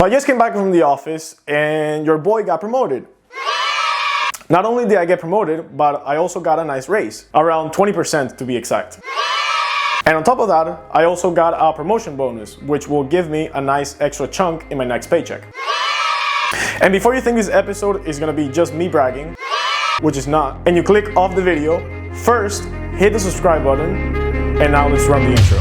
So I just came back from the office and your boy got promoted. Not only did I get promoted, but I also got a nice raise, around 20% to be exact. And on top of that, I also got a promotion bonus, which will give me a nice extra chunk in my next paycheck. And before you think this episode is gonna be just me bragging, which is not, and you click off the video, first hit the subscribe button, and now let's run the intro.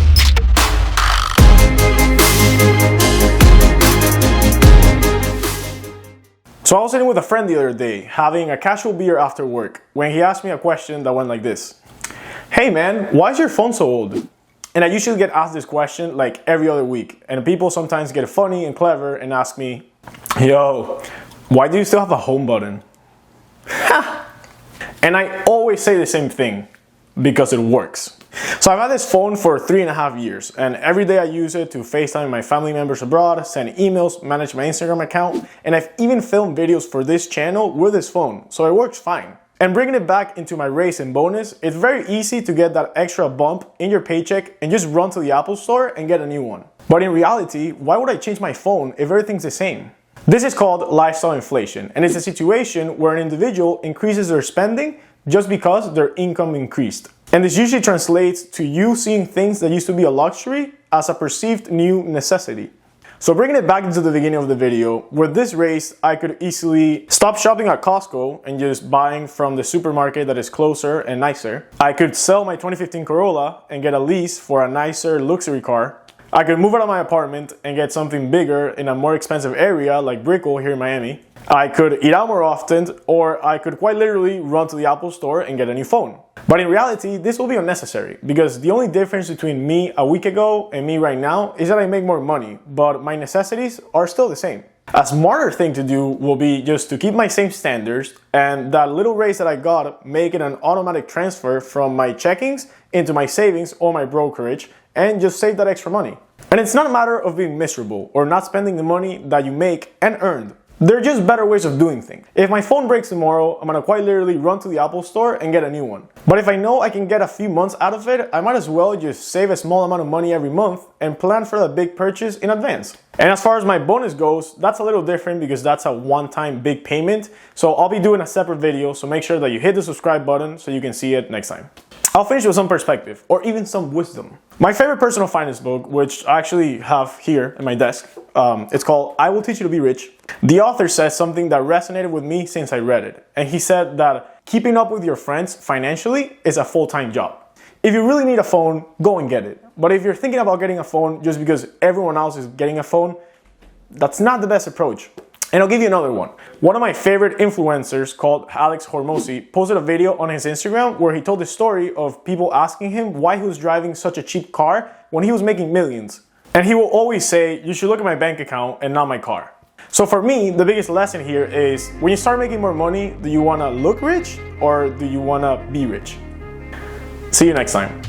So I was sitting with a friend the other day, having a casual beer after work, when he asked me a question that went like this. Hey man, why is your phone so old? And I usually get asked this question like every other week, and people sometimes get funny and clever and ask me, yo, why do you still have a home button? And I always say the same thing, because it works. So I've had this phone for 3.5 years, and every day I use it to FaceTime my family members abroad, send emails, manage my Instagram account, and I've even filmed videos for this channel with this phone, so it works fine. And bringing it back into my raise and bonus, it's very easy to get that extra bump in your paycheck and just run to the Apple Store and get a new one. But in reality, why would I change my phone if everything's the same? This is called lifestyle inflation, and it's a situation where an individual increases their spending just because their income increased. And this usually translates to you seeing things that used to be a luxury as a perceived new necessity. So bringing it back into the beginning of the video, with this raise, I could easily stop shopping at Costco and just buying from the supermarket that is closer and nicer. I could sell my 2015 Corolla and get a lease for a nicer luxury car. I could move out of my apartment and get something bigger in a more expensive area like Brickell here in Miami. I could eat out more often, or I could quite literally run to the Apple Store and get a new phone. But in reality, this will be unnecessary because the only difference between me a week ago and me right now is that I make more money, but my necessities are still the same. A smarter thing to do will be just to keep my same standards, and that little raise that I got, make it an automatic transfer from my checkings into my savings or my brokerage, and just save that extra money. And it's not a matter of being miserable or not spending the money that you make and earned. They're just better ways of doing things. If my phone breaks tomorrow, I'm gonna quite literally run to the Apple Store and get a new one. But if I know I can get a few months out of it, I might as well just save a small amount of money every month and plan for that big purchase in advance. And as far as my bonus goes, that's a little different because that's a one-time big payment. So I'll be doing a separate video, so make sure that you hit the subscribe button so you can see it next time. I'll finish with some perspective, or even some wisdom. My favorite personal finance book, which I actually have here in my desk, it's called I Will Teach You to Be Rich. The author says something that resonated with me since I read it. And he said that keeping up with your friends financially is a full-time job. If you really need a phone, go and get it. But if you're thinking about getting a phone just because everyone else is getting a phone, that's not the best approach. And I'll give you another one. One of my favorite influencers called Alex Hormozi posted a video on his Instagram where he told the story of people asking him why he was driving such a cheap car when he was making millions. And he will always say, you should look at my bank account and not my car. So for me, the biggest lesson here is when you start making more money, do you wanna look rich or do you wanna be rich? See you next time.